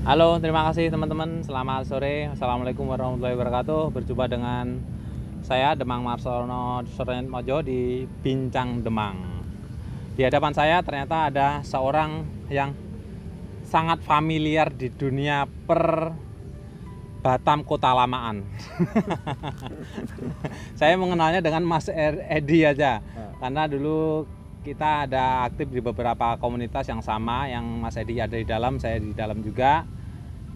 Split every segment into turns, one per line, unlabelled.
Halo, terima kasih teman-teman. Selamat sore. Assalamualaikum warahmatullahi wabarakatuh. Berjumpa dengan saya Demang Marsono Mojo di Bincang Demang. Di hadapan saya ternyata ada seorang yang sangat familiar di dunia Batam Kota Lamaan. Saya mengenalnya dengan Mas Edi aja, karena dulu kita ada aktif di beberapa komunitas yang sama, yang Mas Edi ada di dalam, saya di dalam juga.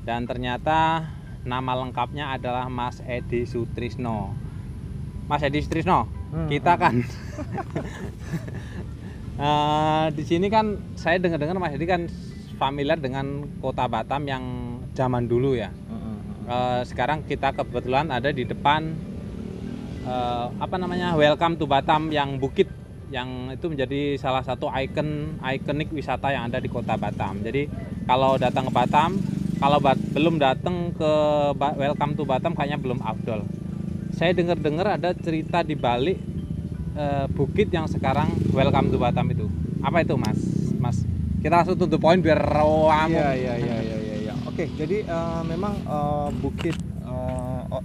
Dan ternyata nama lengkapnya adalah Mas Edi Sutrisno. Mas Edi Sutrisno, kita kan di sini kan saya dengar-dengar Mas Edi kan familiar dengan Kota Batam yang zaman dulu ya. Sekarang kita kebetulan ada di depan Welcome to Batam yang bukit, yang itu menjadi salah satu ikonik wisata yang ada di Kota Batam. Jadi kalau datang ke Batam, kalau belum datang ke Welcome to Batam kayaknya belum afdol. Saya dengar ada cerita di balik bukit yang sekarang Welcome to Batam itu. Apa itu, Mas? Kita langsung to the point biar ramu.
Iya. Oke, jadi memang bukit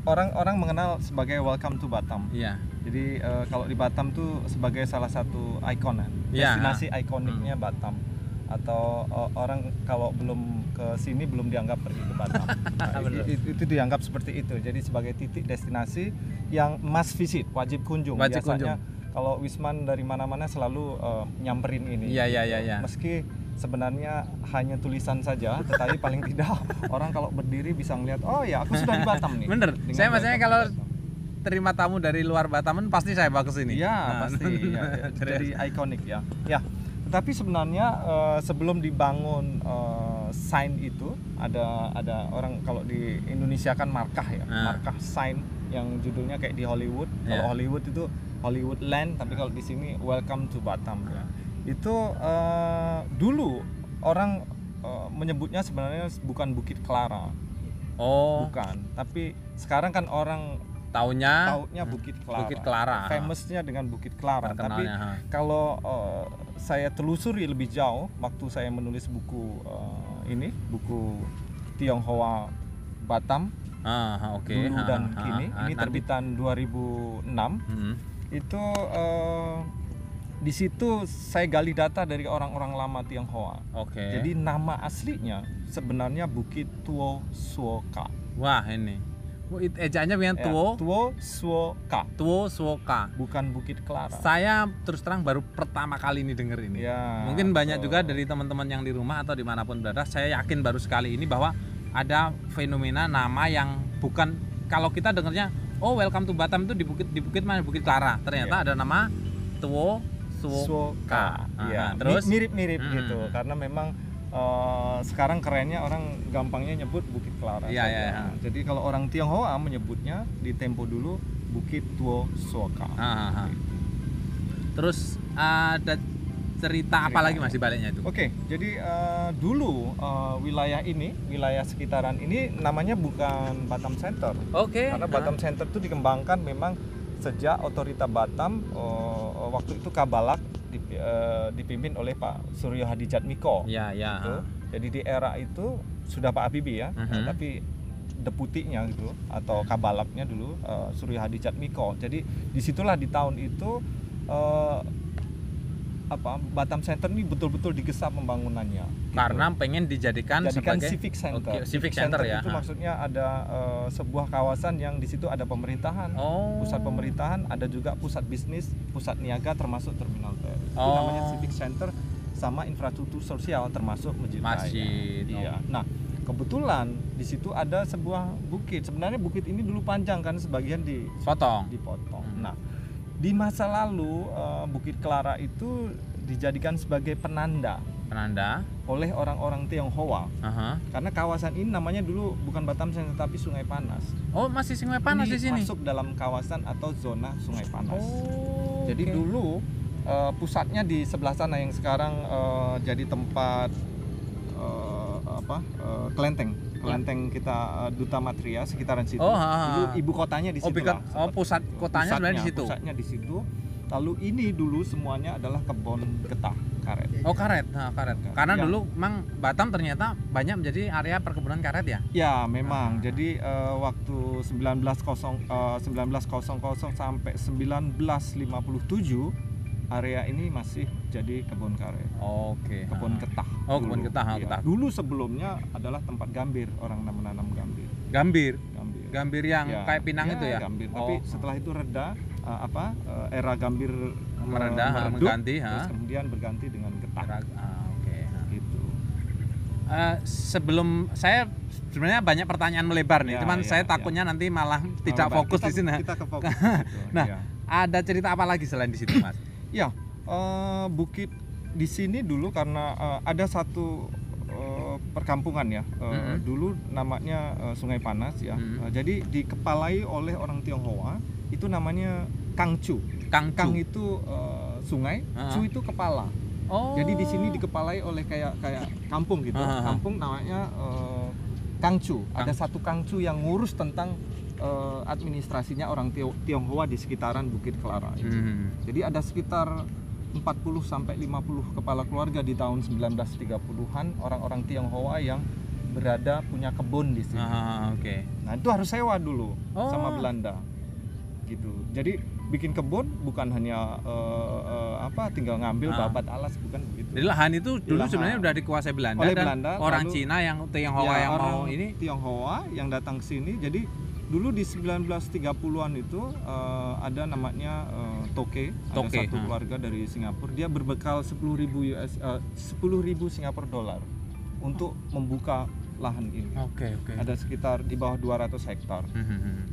orang mengenal sebagai Welcome to Batam.
Iya.
Jadi kalau di Batam tuh sebagai salah satu ikon, destinasi ikoniknya Batam. Atau orang kalau belum ke sini belum dianggap pergi ke Batam. Nah, itu dianggap seperti itu. Jadi sebagai titik destinasi yang must visit, wajib kunjung. Biasanya kalau Wisman dari mana-mana selalu nyamperin ini.
Iya.
Meski sebenarnya hanya tulisan saja, tetapi paling tidak orang kalau berdiri bisa ngeliat, oh ya aku sudah di Batam nih.
Bener. Saya maksudnya kalau terima tamu dari luar Batam pasti saya bawa ke sini.
Ya, pasti. Ya, jadi ikonik ya. Ya. Tetapi sebenarnya sebelum dibangun sign itu ada orang, kalau di Indonesia kan markah ya, markah sign yang judulnya kayak di Hollywood. Kalau Hollywood itu Hollywood Land, tapi kalau di sini Welcome to Batam. Itu dulu orang menyebutnya sebenarnya bukan Bukit Clara. Bukan. Tapi sekarang kan orang taunya Bukit Clara. Famousnya dengan Bukit Clara. Tapi kalau saya telusuri lebih jauh waktu saya menulis buku buku Tionghoa Batam dulu dan kini, ini terbitan 2006. Itu di situ saya gali data dari orang-orang lama Tionghoa. Jadi nama aslinya sebenarnya Bukit Tuo Suo Ka.
Wah, ini ejaannya dengan
Tuo Suo Ka.
Tuo Suo Ka,
bukan Bukit Clara.
Saya terus terang baru pertama kali ini denger ini. Mungkin banyak juga dari teman-teman yang di rumah atau dimanapun berada, saya yakin baru sekali ini bahwa ada fenomena nama yang bukan, kalau kita dengarnya Welcome to Batam itu di bukit mana, Bukit Clara. Ternyata ada nama Tuo Suo Ka.
Terus mirip-mirip gitu, karena memang sekarang kerennya orang gampangnya nyebut Bukit Clara. Jadi kalau orang Tionghoa menyebutnya di tempo dulu Bukit Tuo Suo Ka.
Terus ada cerita apa lagi Mas di baliknya itu?
Jadi dulu wilayah sekitaran ini namanya bukan Batam Center. Karena Batam Center itu dikembangkan memang sejak Otorita Batam waktu itu Kabalak dipimpin oleh Pak Suryo Hadijatmiko. Gitu. Jadi di era itu sudah Pak Habibie ya, tapi deputinya gitu atau Kabalaknya dulu Suryo Hadijatmiko. Jadi disitulah di tahun itu Batam Center ini betul-betul digesap pembangunannya.
Karena pengen dijadikan sebagai
civic center.
Civic center ya.
Itu maksudnya ada sebuah kawasan yang di situ ada pemerintahan, pusat pemerintahan, ada juga pusat bisnis, pusat niaga termasuk terminal feri. Itu namanya civic center, sama infrastruktur sosial termasuk masjid. Iya. Nah, kebetulan di situ ada sebuah bukit. Sebenarnya bukit ini dulu panjang kan, sebagian dipotong. Nah, di masa lalu Bukit Clara itu dijadikan sebagai penanda oleh orang-orang Tionghoa. Karena kawasan ini namanya dulu bukan Batam Center tapi Sungai Panas.
Masih Sungai Panas di sini.
Masuk dalam kawasan atau zona Sungai Panas. Jadi dulu pusatnya di sebelah sana yang sekarang jadi tempat kelenteng kita Duta Matria sekitaran situ. Dulu ibu kotanya di situ.
Pusatnya sebenarnya di situ.
Pusatnya di situ. Lalu ini dulu semuanya adalah kebun getah karet.
Oh karet, karet. Karena
Ya.
dulu memang Batam ternyata banyak menjadi area perkebunan karet ya.
Ya memang. Jadi waktu 1900 sampai 1957 area ini masih jadi kebun karet.
Oke.
Kebun ketah.
Oh,
dulu.
kebun ketah,
Iya.
ketah.
Dulu sebelumnya adalah tempat gambir, orang menanam gambir.
Gambir.
Gambir.
Gambir yang
Ya,
kayak pinang itu ya.
Gambir.
Oh.
Tapi setelah itu reda, era gambir
Mereda,
meredup,
mengganti,
terus kemudian berganti dengan getah.
Oke.
Gitu.
Sebelum saya sebenarnya banyak pertanyaan melebar nih,
Ya,
cuman
ya,
saya
ya.
takutnya nanti malah tidak
Baik,
fokus
kita,
di sini.
Kita ke fokus di situ,
Nah,
ya.
ada cerita apa lagi selain di situ, Mas?
Ya, bukit di sini dulu karena ada satu perkampungan ya. Dulu namanya Sungai Panas ya. Jadi dikepalai oleh orang Tionghoa, itu namanya Kangcu. Kang itu sungai, Cu itu kepala.
Oh.
Jadi di sini dikepalai oleh kayak kampung gitu. Kampung namanya Kangcu. Ada satu Kangcu yang ngurus tentang administrasinya orang Tionghoa di sekitaran Bukit Clara itu. Jadi ada sekitar 40 sampai 50 kepala keluarga di tahun 1930-an orang-orang Tionghoa yang berada punya kebun di sini.
Oke.
Nah, itu harus sewa dulu sama
Oh.
Belanda. Gitu. Jadi bikin kebun bukan hanya tinggal ngambil babat alas, bukan begitu.
Jadi lahan itu dulu
Lahan.
sebenarnya udah dikuasai Belanda
Oleh
dan
Belanda,
orang
lalu-
Cina yang Tionghoa yang
orang
mau ini.
Tionghoa yang datang ke sini. Jadi dulu di 1930-an itu ada namanya Toke, ada
Toke,
satu keluarga dari Singapura. Dia berbekal 10.000 Singapura dolar untuk membuka lahan ini.
Oke.
Ada sekitar di bawah 200 hektar.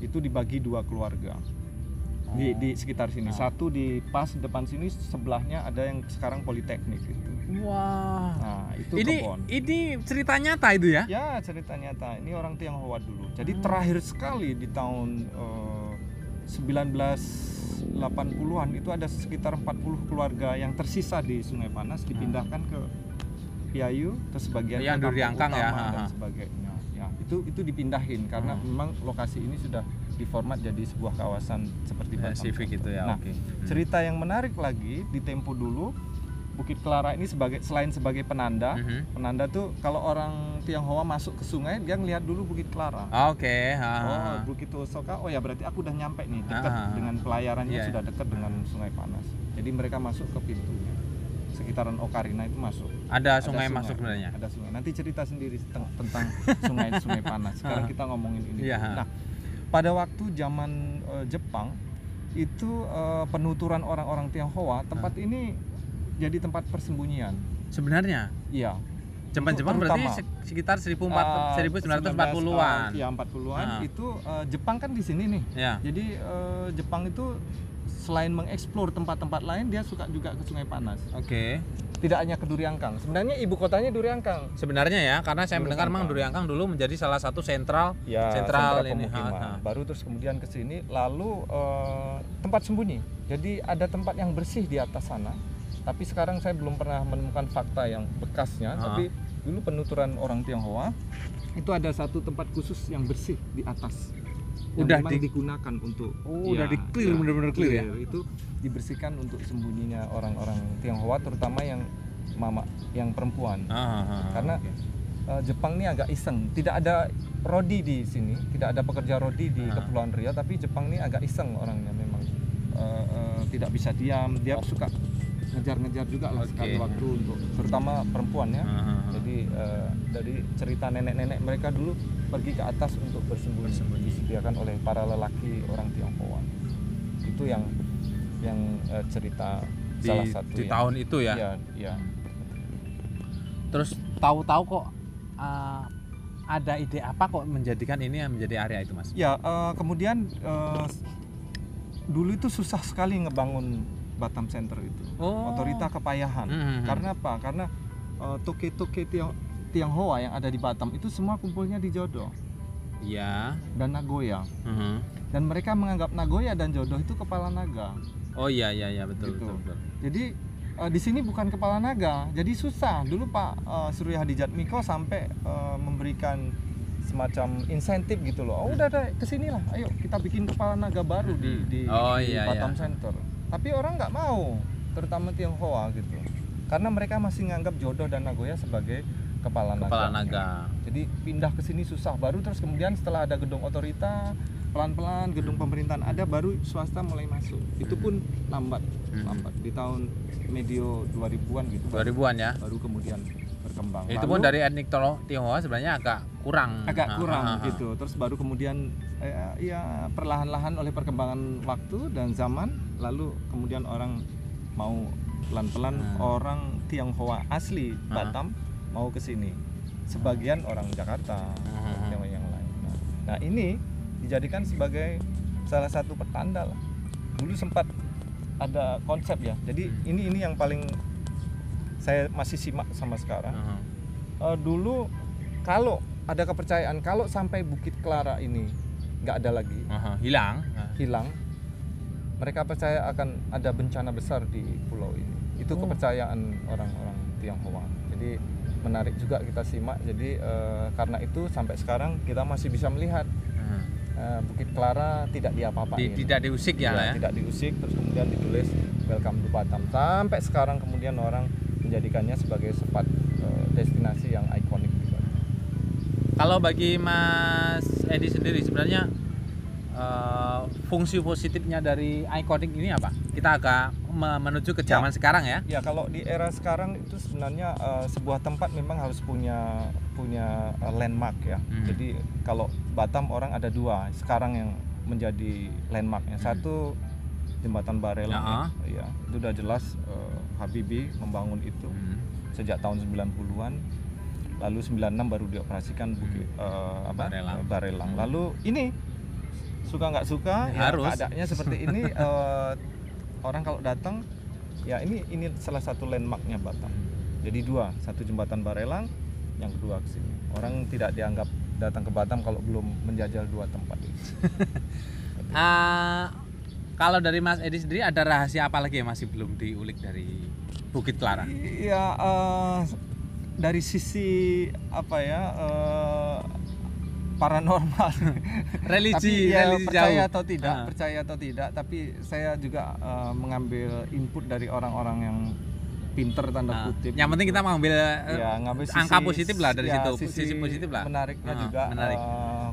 Itu dibagi 2 keluarga. Di sekitar sini. Satu di pas depan sini, sebelahnya ada yang sekarang Politeknik itu.
Wah.
Nah, itu
Ini
kebun.
cerita nyata itu ya?
Ya, cerita nyata. Ini orang Tionghoa dulu. Jadi terakhir sekali di tahun 1980-an itu ada sekitar 40 keluarga yang tersisa di Sungai Panas dipindahkan ke Piayu, terus sebagian
Yang
ke Kampung
Duriangkang ya,
Utama dan sebagainya. Ya, itu dipindahin karena memang lokasi ini sudah diformat jadi sebuah kawasan seperti Batam.
Civic itu ya.
Nah,
Oke.
cerita yang menarik lagi di tempo dulu, Bukit Clara ini selain sebagai penanda, penanda tuh kalau orang Tionghoa masuk ke sungai dia ngelihat dulu Bukit Clara.
Oke.
Oh, Bukit Osoka. Oh ya, berarti aku udah nyampe nih, dekat dengan pelayarannya,
Iya.
sudah dekat dengan Sungai Panas. Jadi mereka masuk ke pintunya. Sekitaran Ocarina itu masuk.
Ada sungai masuk sebenarnya.
Ada sungai. Nanti cerita sendiri tentang Sungai Panas. Sekarang kita ngomongin ini.
Iya.
Nah, pada waktu zaman Jepang itu penuturan orang-orang Tionghoa, tempat ini jadi tempat persembunyian.
Sebenarnya
Iya.
Jepang berarti sekitar 1940-an.
Ya, 40-an itu Jepang kan di sini nih.
Ya.
Jadi Jepang itu selain mengeksplor tempat-tempat lain, dia suka juga ke Sungai Panas.
Oke.
Tidak hanya ke Duriangkang. Sebenarnya ibu kotanya Duriangkang.
Sebenarnya ya, karena saya mendengar memang Duriangkang dulu menjadi salah satu sentral
Sentra
ini.
pemukiman. Baru terus kemudian ke sini, lalu tempat sembunyi. Jadi ada tempat yang bersih di atas sana. Tapi sekarang saya belum pernah menemukan fakta yang bekasnya. Tapi dulu penuturan orang Tionghoa itu ada satu tempat khusus yang bersih di atas.
Udah
digunakan untuk
udah di-clear, benar-benar clear ya.
Itu dibersihkan untuk sembunyinya orang-orang Tionghoa, terutama yang perempuan. Karena Jepang ini agak iseng. Tidak ada rodi di sini, tidak ada pekerja rodi di Kepulauan Riau, tapi Jepang ini agak iseng orangnya memang. Tidak bisa diam, dia suka ngejar-ngejar juga lah sekali waktu untuk terutama perempuan ya. Jadi dari cerita nenek-nenek mereka dulu pergi ke atas untuk bersembunyi. Disediakan oleh para lelaki orang Tionghoa. Itu yang cerita salah satu
di tahun itu ya.
Iya.
Terus tahu-tahu kok ada ide apa kok menjadikan ini menjadi area itu, Mas?
Ya, kemudian dulu itu susah sekali ngebangun Batam Center itu. Otorita kepayahan. Karena apa? Karena toke-toke Tionghoa yang ada di Batam itu semua kumpulnya di Jodo.
Iya.
Dan Nagoya. Dan mereka menganggap Nagoya dan Jodo itu kepala naga.
Oh iya betul,
Gitu.
betul.
Jadi di sini bukan kepala naga. Jadi susah. Dulu Pak Surya Hadijatmiko sampai memberikan semacam insentif gitu loh. Oh, udah ke sini lah. Ayo kita bikin kepala naga baru di Batam Center. Tapi orang nggak mau, terutama Tionghoa gitu. karena mereka masih nganggap Jodoh dan Nagoya sebagai kepala naga. Jadi pindah ke sini susah, baru terus kemudian setelah ada gedung otorita, pelan-pelan gedung pemerintahan ada, baru swasta mulai masuk. Itu pun lambat di tahun medio 2000-an gitu.
2000-an ya.
Baru kemudian berkembang.
Itu pun dari etnik Tionghoa sebenarnya agak kurang
gitu. Terus baru kemudian ya perlahan-lahan oleh perkembangan waktu dan zaman, lalu kemudian orang mau pelan-pelan orang Tionghoa asli Batam mau ke sini. Sebagian orang Jakarta, yang lain. Nah, ini dijadikan sebagai salah satu pertanda lah. Dulu sempat ada konsep ya. Jadi ini yang paling saya masih simak sama sekarang. Dulu kalau ada kepercayaan kalau sampai Bukit Clara ini nggak ada lagi, hilang, mereka percaya akan ada bencana besar di pulau ini. Itu kepercayaan orang-orang Tionghoa. Jadi menarik juga kita simak. Jadi karena itu sampai sekarang kita masih bisa melihat Bukit Clara tidak diapa-apain,
tidak diusik ya,
tidak diusik. Terus kemudian ditulis Welcome to Batam. Sampai sekarang kemudian orang menjadikannya sebagai spot destinasi yang ikonik.
Kalau bagi Mas Edi sendiri sebenarnya fungsi positifnya dari ikonik ini apa? Kita agak menuju ke zaman sekarang ya.
Ya, kalau di era sekarang itu sebenarnya sebuah tempat memang harus punya landmark ya. Jadi kalau Batam orang ada dua sekarang yang menjadi landmarknya. Satu Jembatan Barelang ya, itu udah jelas Habibie membangun itu sejak tahun 90-an. Lalu 96 baru dioperasikan Barelang. Lalu ini suka nggak suka ya, keadaannya seperti ini. Orang kalau datang ya ini salah satu landmarknya Batam. Jadi dua, satu Jembatan Barelang, yang kedua ke sini. Orang tidak dianggap datang ke Batam kalau belum menjajal dua tempat itu.
Kalau dari Mas Edi sendiri ada rahasia apa lagi yang masih belum diulik dari Bukit Clara?
Iya, dari sisi apa ya, paranormal,
religi,
tapi, percaya
jauh.
atau tidak, tapi saya juga mengambil input dari orang-orang yang pinter tanda kutip.
Yang penting kita mengambil angka positif lah dari situ,
sisi
positif lah.
Menariknya juga.
Menarik.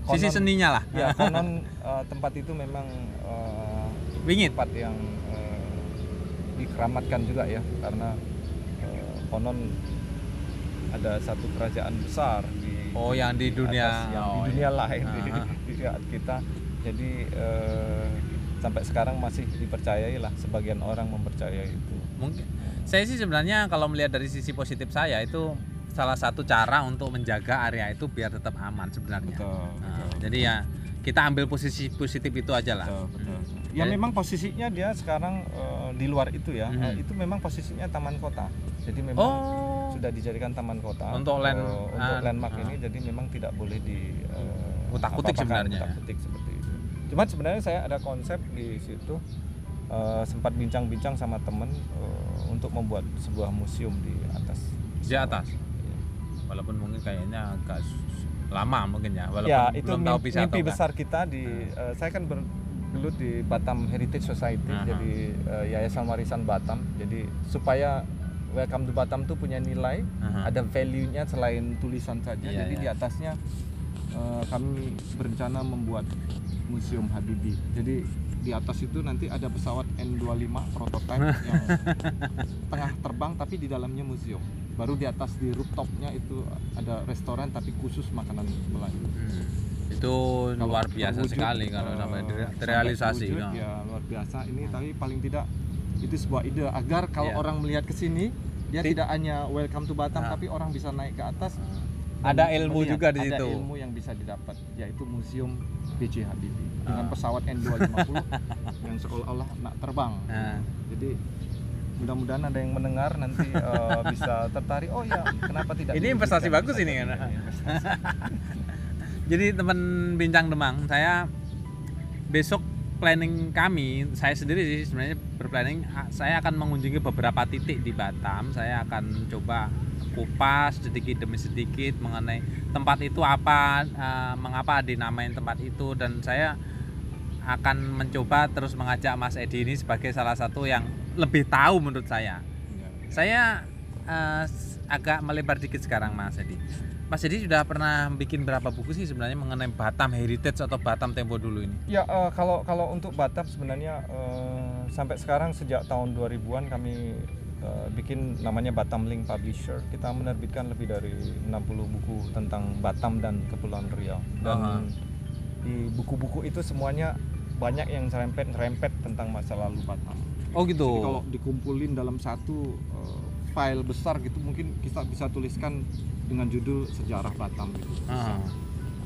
Konon,
sisi seninya lah.
Ya, konon tempat itu memang tempat yang dikeramatkan juga ya, karena konon ada satu kerajaan besar di
yang di dunia
di dunia lain di kita. Jadi sampai sekarang masih dipercayai lah, sebagian orang mempercayai itu.
Mungkin saya sih sebenarnya kalau melihat dari sisi positif saya itu salah satu cara untuk menjaga area itu biar tetap aman sebenarnya.
Betul.
Jadi ya kita ambil posisi positif itu aja lah.
Betul. Ya memang posisinya dia sekarang di luar itu ya. Itu memang posisinya taman kota. Jadi memang sudah dijadikan taman kota untuk landmark ini. Jadi memang tidak boleh di
utak-utik sebenarnya.
Utak-utik seperti itu. Cuman sebenarnya saya ada konsep di situ, sempat bincang-bincang sama temen untuk membuat sebuah museum di atas.
Di atas. Walaupun mungkin kayaknya agak lama mungkin ya. Walaupun
ya, itu
belum tahu bisa
mimpi besar kita di. Saya kan bergelut di Batam Heritage Society, jadi Yayasan Warisan Batam. Jadi supaya Welcome to Batam tuh punya nilai, ada value-nya selain tulisan saja. Jadi di atasnya kami berencana membuat museum Habibie. Jadi di atas itu nanti ada pesawat N25 prototype yang tengah terbang tapi di dalamnya museum. Baru di atas di rooftopnya itu ada restoran tapi khusus makanan Melayu.
Itu luar biasa sekali kalau namanya terrealisasi.
Ya luar biasa ini, tapi paling tidak itu sebuah ide agar kalau orang melihat ke sini dia tidak hanya welcome to Batam tapi orang bisa naik ke atas.
Ada ilmu juga di situ.
Ada ilmu yang bisa didapat, yaitu Museum B.J. Habibie dengan pesawat N250 yang seolah-olah nak terbang. Jadi mudah-mudahan ada yang mendengar nanti bisa tertarik. Oh ya, kenapa tidak?
Ini investasi bagus ini kan. Jadi teman Bincang Demang, saya besok planning kami, saya sendiri sih sebenarnya berplanning, saya akan mengunjungi beberapa titik di Batam. Saya akan coba kupas sedikit demi sedikit mengenai tempat itu apa, mengapa dinamain tempat itu, dan saya akan mencoba terus mengajak Mas Edi ini sebagai salah satu yang lebih tahu menurut saya. Saya agak melebar dikit sekarang Mas Edi. Mas Edi sudah pernah bikin berapa buku sih sebenarnya mengenai Batam Heritage atau Batam Tempo dulu ini?
Ya, kalau untuk Batam sebenarnya sampai sekarang sejak tahun 2000-an kami bikin namanya Batam Link Publisher. Kita menerbitkan lebih dari 60 buku tentang Batam dan Kepulauan Riau. Dan di buku-buku itu semuanya banyak yang serempet tentang masa lalu Batam.
Oh gitu.
Jadi kalau dikumpulin dalam satu file besar gitu, mungkin kita bisa tuliskan dengan judul Sejarah Batam gitu.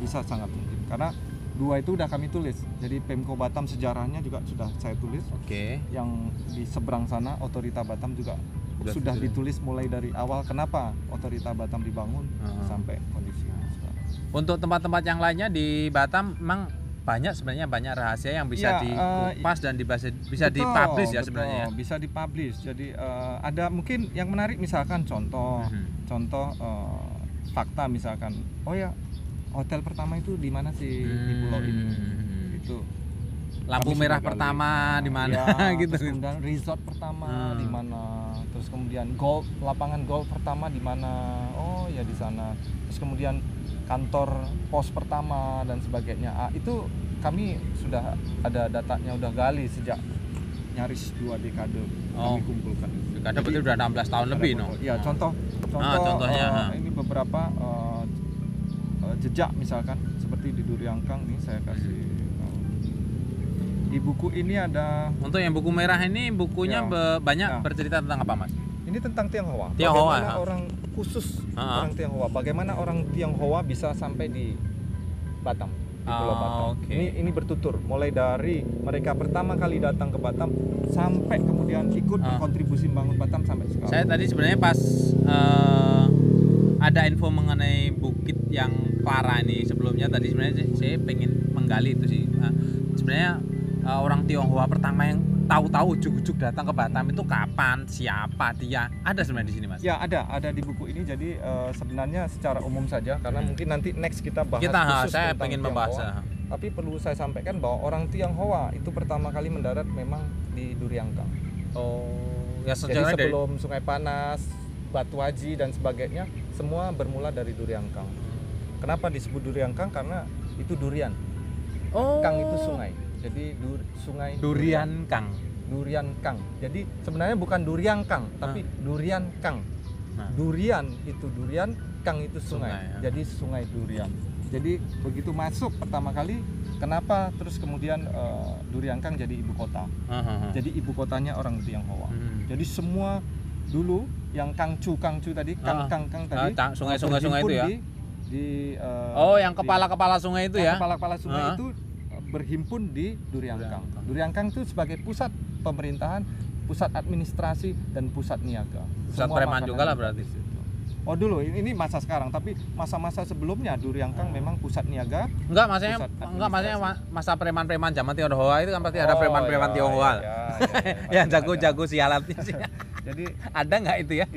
Bisa sangat mungkin. Karena 2 itu udah kami tulis. Jadi Pemko Batam sejarahnya juga sudah saya tulis.
Oke.
Yang di seberang sana Otorita Batam juga sudah ditulis mulai dari awal kenapa Otorita Batam dibangun sampai kondisi sekarang.
Untuk tempat-tempat yang lainnya di Batam memang sebenarnya banyak rahasia yang bisa dikupas dan bisa dipublish ya sebenarnya.
Bisa dipublish. Jadi ada mungkin yang menarik misalkan contoh fakta misalkan. Oh ya, hotel pertama itu di mana sih di pulau ini? Itu.
Lampu merah pertama di mana gitu.
Terus kemudian resort pertama di mana? Terus kemudian lapangan golf pertama di mana? Oh ya di sana. Terus kemudian kantor pos pertama dan sebagainya. Itu kami sudah ada datanya, udah gali sejak nyaris 2 dekade kami kumpulkan.
Dekade berarti udah 16 tahun lebih no.
Iya, contohnya ini beberapa jejak misalkan seperti di Duriangkang nih saya kasih. Di buku ini ada.
Untuk yang buku merah ini bukunya banyak bercerita tentang apa Mas?
Ini tentang Tionghoa.
Bagaimana
orang khusus orang Tionghoa. Bagaimana orang Tionghoa bisa sampai di Batam, di Pulau Batam. Okay. Ini bertutur mulai dari mereka pertama kali datang ke Batam sampai kemudian ikut berkontribusi membangun Batam sampai sekarang.
Saya tadi sebenarnya pas ada info mengenai bukit yang Clara ini sebelumnya tadi sebenarnya saya pengen menggali itu sih. Sebenarnya orang Tionghoa pertama yang tahu-tahu ujuk-ujuk datang ke Batam itu kapan, siapa dia, ada sebenarnya di sini Mas?
Ya ada di buku ini. Jadi sebenarnya secara umum saja karena mungkin nanti next kita bahas khusus
saya
tentang
pengen membahas.
Tapi perlu saya sampaikan bahwa orang Tionghoa itu pertama kali mendarat memang di Duriangkang.
Oh, ya
jadi sebelum Sungai Panas, Batu Haji dan sebagainya semua bermula dari Duriangkang. Kenapa disebut Duriangkang? Karena itu durian. Kang itu sungai. Jadi sungai
Durian Kang.
Jadi sebenarnya bukan Durian Kang, tapi Durian Kang. Durian itu durian, Kang itu sungai. Jadi sungai Durian. Jadi begitu masuk pertama kali, kenapa terus kemudian Durian Kang jadi ibu kota. Jadi ibu kotanya orang Tionghoa. Jadi semua dulu yang Kangcu tadi, Kang tadi,
sungai-sungai itu ya. Yang kepala-kepala sungai itu ya.
Kepala-kepala sungai itu berhimpun di Duriangkang. Duriangkang itu sebagai pusat pemerintahan, pusat administrasi dan pusat niaga.
Pusat preman juga lah berarti.
Oh dulu ini masa sekarang, tapi masa-masa sebelumnya Duriangkang memang pusat niaga.
Enggak maksudnya masa preman-preman zaman Tionghoa itu kan pasti ada preman-preman Tionghoa. Yang jago-jago sialatnya sih. Jadi ada nggak itu ya?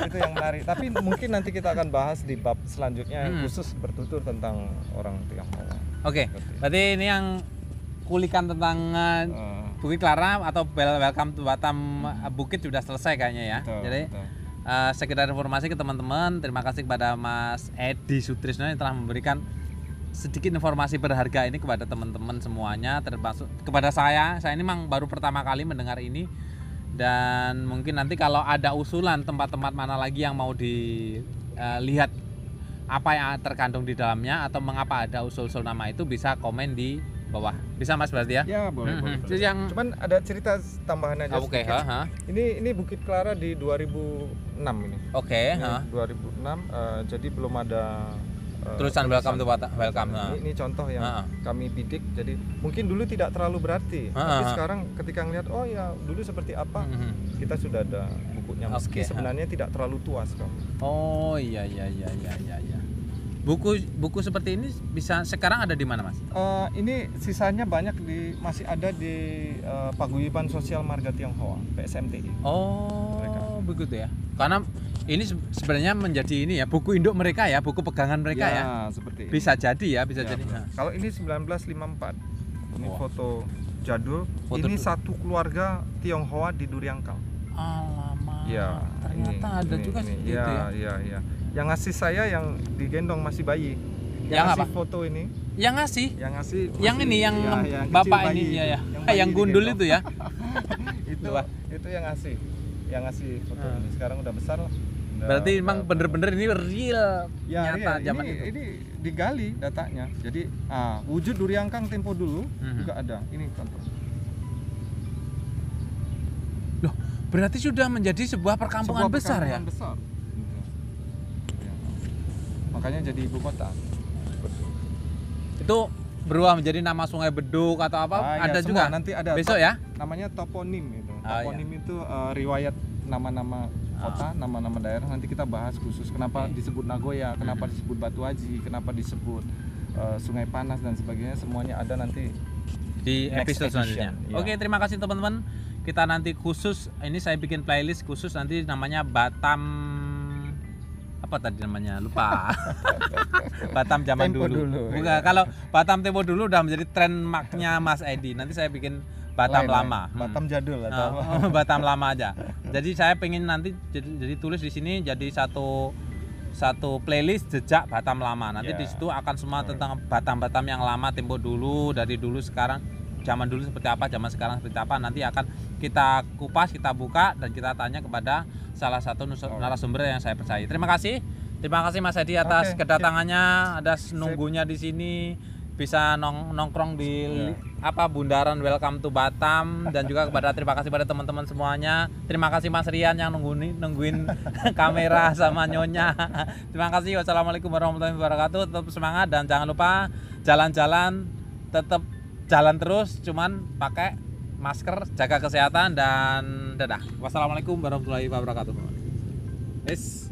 Itu yang menarik. Tapi mungkin nanti kita akan bahas di bab selanjutnya yang khusus bertutur tentang orang Tionghoa.
Oke, berarti ini yang kulikan tentang Bukit Clara atau Welcome to Batam Bukit sudah selesai kayaknya ya. Jadi sekedar informasi ke teman-teman, terima kasih kepada Mas Edi Sutrisno yang telah memberikan sedikit informasi berharga ini kepada teman-teman semuanya, termasuk kepada saya. Saya ini memang baru pertama kali mendengar ini, dan mungkin nanti kalau ada usulan tempat-tempat mana lagi yang mau dilihat apa yang terkandung di dalamnya atau mengapa ada usul-usul nama itu, bisa komen di bawah. Bisa Mas berarti ya?
Ya boleh. Cuman ada cerita tambahan aja.
Oke.
Ini Bukit Clara di 2006 ini.
Oke.
2006. Jadi belum ada
tulisan Welcome to Batam.
Ini contoh yang kami bidik. Jadi mungkin dulu tidak terlalu berarti, tapi sekarang ketika ngelihat oh ya dulu seperti apa, kita sudah ada bukunya. Meski sebenarnya tidak terlalu tua sekarang.
Oh iya. Buku seperti ini bisa sekarang ada di mana Mas?
Ini sisanya banyak masih ada di Paguyuban Sosial Marga Tionghoa (PSMTI).
Oh, begitu ya. Karena ini sebenarnya menjadi ini ya buku induk mereka ya, buku pegangan mereka ya.
Seperti ini.
Bisa jadi ya, jadi.
Kalau ini 1954. Ini foto jadul. Ini satu keluarga Tionghoa di Duriangkang.
Alamak.
Ya,
ternyata ada juga seperti itu ya.
Iya. Yang ngasih saya yang digendong masih bayi.
Yang
ngasih
apa?
foto ini,
Yang ngasih?
yang ngasih
Yang
masih-
ini yang
ya, yang
bapak
kecil
ini
bayi
ya ya.
itu. Bayi
Yang gundul
digendong.
itu ya.
itu
Wah.
itu yang ngasih foto ini. Sekarang udah besar.
Berarti memang bener-bener ini real
ya,
nyata
iya,
zaman
ini,
itu.
ini digali datanya. Jadi wujud Duriangkang tempo dulu juga ada. Ini contoh.
Loh, berarti sudah menjadi sebuah perkampungan besar ya?
Perkampungan besar. Gitu. Ya. Makanya jadi ibu kota.
Itu berubah menjadi nama Sungai Beduk atau apa?
Iya,
Ada
semua.
juga.
Nanti ada
Besok ya?
namanya toponim itu.
Ah,
Toponim itu riwayat nama-nama kota, nama-nama daerah. Nanti kita bahas khusus kenapa disebut Nagoya, kenapa disebut Batu Haji, kenapa disebut Sungai Panas dan sebagainya. Semuanya ada nanti
Di
next
episode selanjutnya.
edition, ya.
Oke, terima kasih teman-teman. Kita nanti khusus, ini saya bikin playlist khusus nanti namanya Batam, apa tadi namanya, lupa. Batam zaman
Tempo
dulu.
dulu,
Bukan,
ya.
kalau Batam tempo dulu udah menjadi trademarknya Mas Edi. Nanti saya bikin Batam
lain-lain.
lama.
Batam jadul atau apa.
Batam lama aja. Jadi saya pengen nanti jadi tulis di sini jadi satu playlist jejak Batam lama. Nanti
Ya.
di situ akan semua tentang Batam-Batam yang lama tempo dulu, dari dulu sekarang, zaman dulu seperti apa, zaman sekarang seperti apa. Nanti akan kita kupas, kita buka dan kita tanya kepada salah satu narasumber yang saya percaya. Terima kasih. Terima kasih Mas Edi atas
Oke,
kedatangannya, ada nunggunya di sini. Bisa nongkrong di bundaran Welcome to Batam, dan juga terima kasih pada teman-teman semuanya. Terima kasih Mas Rian yang nungguin kamera sama nyonya. Terima kasih. Wassalamualaikum warahmatullahi wabarakatuh. Tetap semangat dan jangan lupa jalan-jalan, tetap jalan terus, cuman pakai masker, jaga kesehatan dan dadah. Wassalamualaikum warahmatullahi wabarakatuh. Yes.